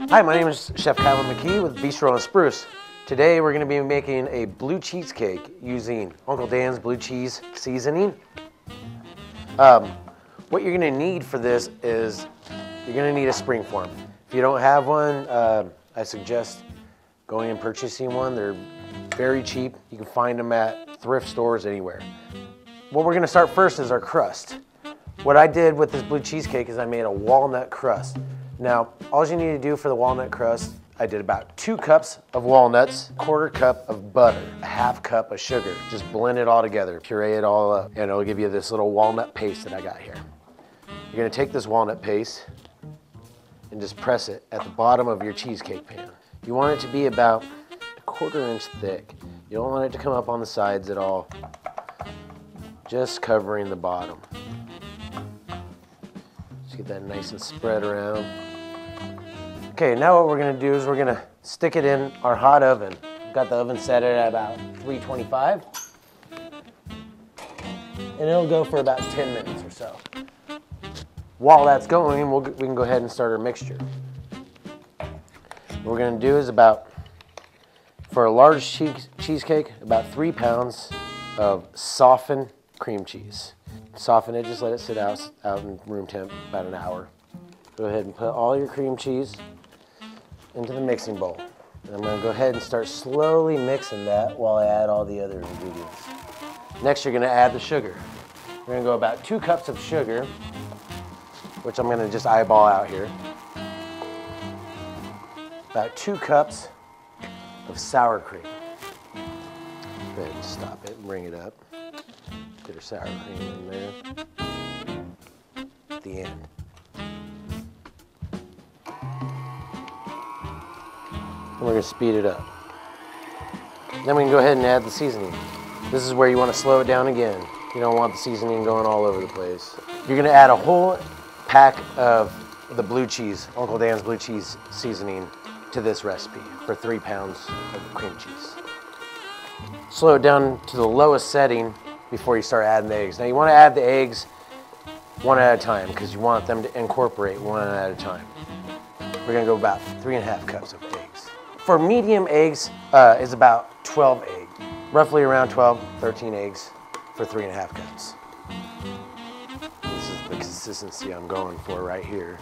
Hi, my name is Chef Kylan Mckee with Bistro and Spruce. Today we're going to be making a blue cheesecake using Uncle Dan's blue cheese seasoning. What you're going to need for this is you're going to need a springform. If you don't have one, I suggest going and purchasing one. They're very cheap. You can find them at thrift stores anywhere. What we're going to start first is our crust. What I did with this blue cheesecake is I made a walnut crust. Now, all you need to do for the walnut crust, I did about 2 cups of walnuts, 1/4 cup of butter, a 1/2 cup of sugar. Just blend it all together, puree it all up, and it'll give you this little walnut paste that I got here. You're gonna take this walnut paste and just press it at the bottom of your cheesecake pan. You want it to be about 1/4 inch thick. You don't want it to come up on the sides at all, just covering the bottom. Just get that nice and spread around. Okay, now what we're gonna do is we're gonna stick it in our hot oven. Got the oven set at about 325. And it'll go for about 10 minutes or so. While that's going, we can go ahead and start our mixture. What we're gonna do is for a large cheesecake, about 3 pounds of softened cream cheese. Soften it, just let it sit out in room temp about an hour. Go ahead and put all your cream cheese into the mixing bowl. And I'm gonna go ahead and start slowly mixing that while I add all the other ingredients. Next, you're gonna add the sugar. We're gonna go about 2 cups of sugar, which I'm gonna just eyeball out here. About 2 cups of sour cream. Go ahead and stop it and bring it up. Get our sour cream in there at the end. And we're going to speed it up. Then we can go ahead and add the seasoning. This is where you want to slow it down again. You don't want the seasoning going all over the place. You're going to add a whole pack of the blue cheese, Uncle Dan's blue cheese seasoning, to this recipe for 3 pounds of cream cheese. Slow it down to the lowest setting before you start adding the eggs. Now you want to add the eggs one at a time because you want them to incorporate one at a time. We're going to go about 3.5 cups of eggs. For medium eggs, is about 12 eggs. Roughly around 12, 13 eggs for 3.5 cups. This is the consistency I'm going for right here.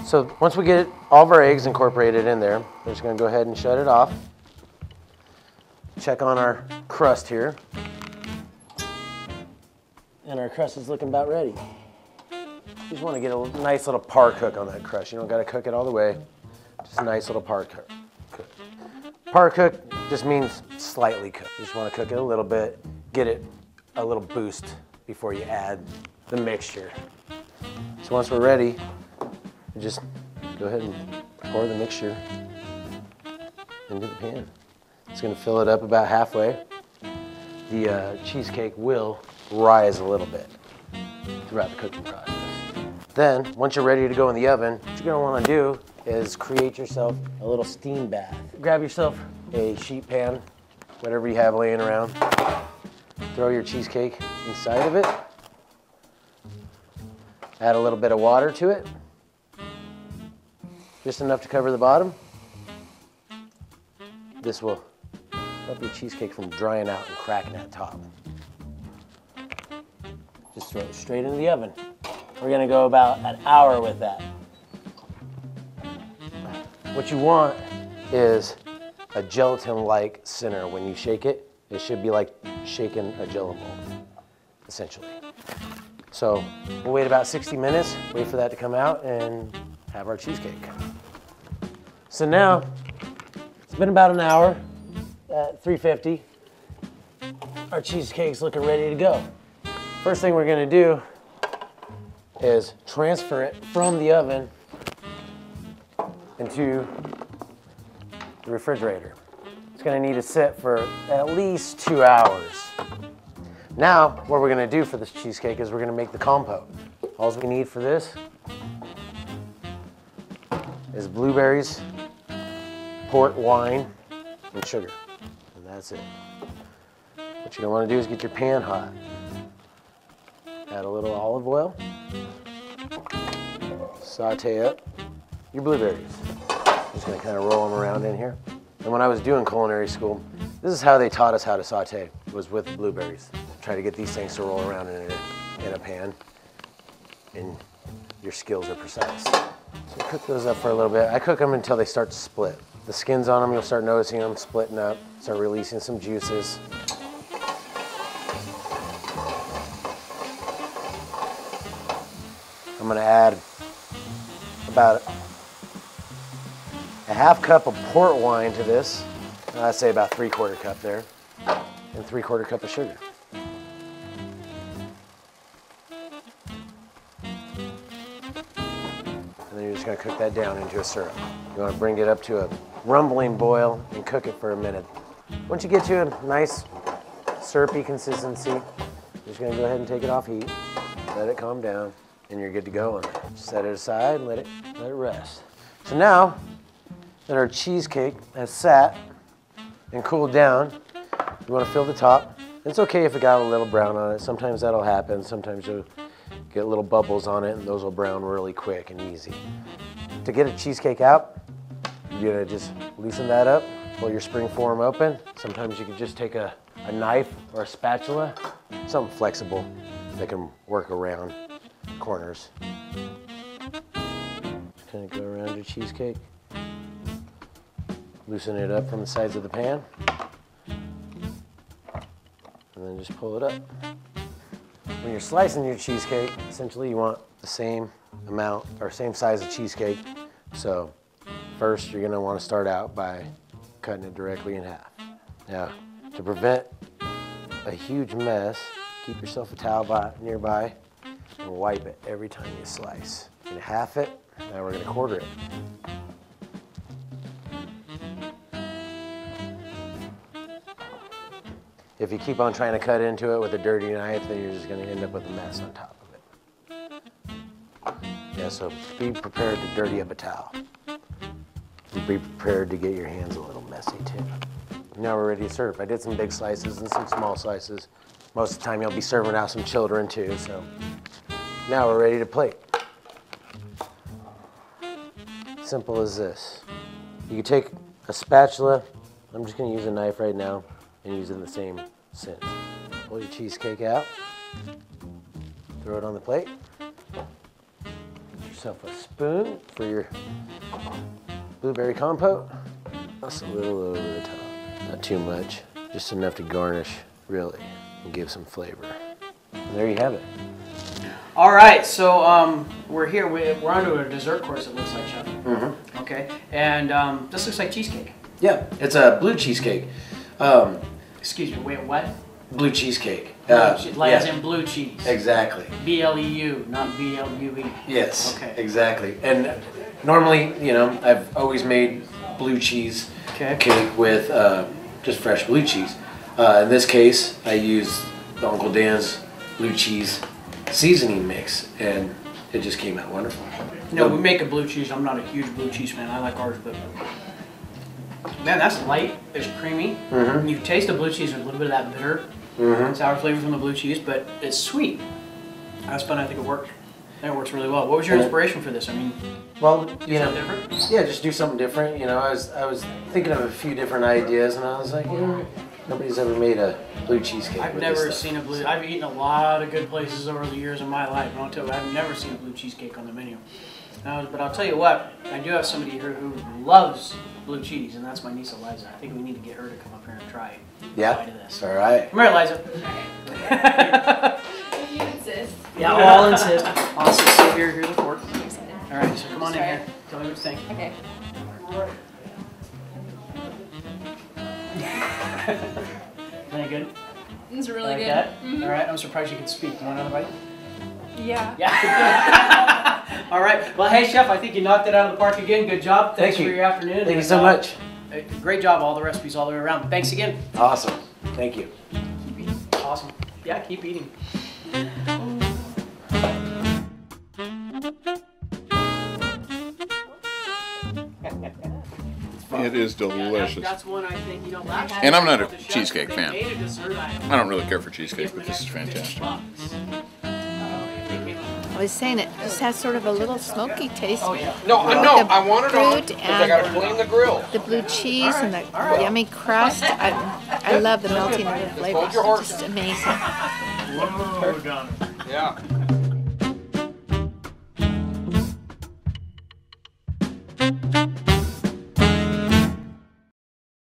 So once we get all of our eggs incorporated in there, we're just going to go ahead and shut it off. Check on our crust here. And our crust is looking about ready. You just want to get a nice little par cook on that crust. You don't got to cook it all the way. Just a nice little par cook. Par cook just means slightly cooked. You just want to cook it a little bit, get it a little boost before you add the mixture. So once we're ready, you just go ahead and pour the mixture into the pan. It's going to fill it up about halfway. The cheesecake will rise a little bit throughout the cooking process. Then, once you're ready to go in the oven, what you're going to want to do is create yourself a little steam bath. Grab yourself a sheet pan, whatever you have laying around. Throw your cheesecake inside of it. Add a little bit of water to it. Just enough to cover the bottom. This will stop your cheesecake from drying out and cracking at the top. Just throw it straight into the oven. We're gonna go about an hour with that. What you want is a gelatin-like center. When you shake it, it should be like shaking a Jello bowl, essentially. So we'll wait about 60 minutes, wait for that to come out, and have our cheesecake. So now, it's been about an hour at 350. Our cheesecake's looking ready to go. First thing we're gonna do is transfer it from the oven into the refrigerator. It's gonna need to sit for at least 2 hours. Now, what we're gonna do for this cheesecake is we're gonna make the compote. All we need for this is blueberries, port wine, and sugar. And that's it. What you're gonna wanna do is get your pan hot. Add a little olive oil. Saute up your blueberries. Just gonna kind of roll them around in here. And when I was doing culinary school, this is how they taught us how to saute, was with blueberries. Try to get these things to roll around in a pan, and your skills are precise. So cook those up for a little bit. I cook them until they start to split. The skins on them, you'll start noticing them splitting up, start releasing some juices. I'm gonna add about a half cup of port wine to this. I'd say about 3/4 cup there, and 3/4 cup of sugar. And then you're just gonna cook that down into a syrup. You wanna bring it up to a rumbling boil and cook it for a minute. Once you get to a nice syrupy consistency, you're just gonna go ahead and take it off heat, let it calm down, and you're good to go on it. Set it aside and let it rest. So now that our cheesecake has sat and cooled down, you want to fill the top. It's okay if it got a little brown on it. Sometimes that'll happen. Sometimes you'll get little bubbles on it, and those will brown really quick and easy. To get a cheesecake out, you're gonna just loosen that up, pull your springform open. Sometimes you can just take a knife or a spatula, something flexible that can work around corners. Just kind of go around your cheesecake. Loosen it up from the sides of the pan. And then just pull it up. When you're slicing your cheesecake, essentially you want the same amount or same size of cheesecake. So first you're gonna want to start out by cutting it directly in half. Now, to prevent a huge mess, keep yourself a towel nearby and wipe it every time you slice. You're gonna half it, now we're gonna quarter it. If you keep on trying to cut into it with a dirty knife, then you're just gonna end up with a mess on top of it. Yeah, so be prepared to dirty up a towel. And be prepared to get your hands a little messy too. Now we're ready to serve. I did some big slices and some small slices. Most of the time you'll be serving out some children too, so. Now we're ready to plate. Simple as this. You can take a spatula, I'm just gonna use a knife right now, and use it in the same sense. Pull your cheesecake out, throw it on the plate. Get yourself a spoon for your blueberry compote. Just a little over the top, not too much, just enough to garnish, really, and give some flavor. And there you have it. All right, so we're here. We're onto a dessert course. It looks like, Chef. Mm-hmm. Okay, and this looks like cheesecake. Yeah, it's a blue cheesecake. Excuse me. Wait, what? Blue cheesecake. As in blue cheese. Exactly. B-L-E-U, not B-L-U-E. Yes. Okay. Exactly. And normally, you know, I've always made blue cheese cake with just fresh blue cheese. In this case, I used Uncle Dan's blue cheese seasoning mix, and it just came out wonderful. No, we make a blue cheese. I'm not a huge blue cheese fan. I like ours, but man, that's light. It's creamy. Mm-hmm. You taste the blue cheese with a little bit of that bitter, sour flavor from the blue cheese, but it's sweet. That's fun. I think it worked. I think it works really well. What was your inspiration for this? I mean, well, you know, different? Yeah, just do something different. You know, I was thinking of a few different ideas, and I was like, you know, nobody's ever made a blue cheesecake. I've never seen a blue. I've eaten a lot of good places over the years of my life, and I'll tell you, I've never seen a blue cheesecake on the menu. But I'll tell you what, I do have somebody here who loves blue cheese, and that's my niece Eliza. I think we need to get her to come up here and try a bite of this. All right. Come here, Eliza. If you insist. Yeah, I'll insist. I'll sit here. Here's the fork. All right, so come on in here. Tell me what you think. Okay. Isn't that good? It's really Like good. that? Mm-hmm. All right, I'm surprised you can speak. You want another bite? Yeah. Yeah. All right. Well, hey, Chef, I think you knocked it out of the park again. Good job. Thanks for your afternoon. Thank you so much. Great job. All the recipes all the way around. Thanks again. Awesome. Thank you. Awesome. Yeah, keep eating. It is delicious. That's one I think, you know, last And I'm not a the chefs, cheesecake they fan. made a dessert item. I don't really care for cheesecake, but this is fantastic. I was saying it just has sort of a little smoky taste. Oh yeah. No, With no, the I want it on fruit because I gotta and clean the grill. the blue cheese and the yummy crust. I love the melting of the flavors. Hold your horse. Just amazing. Whoa, John. Yeah.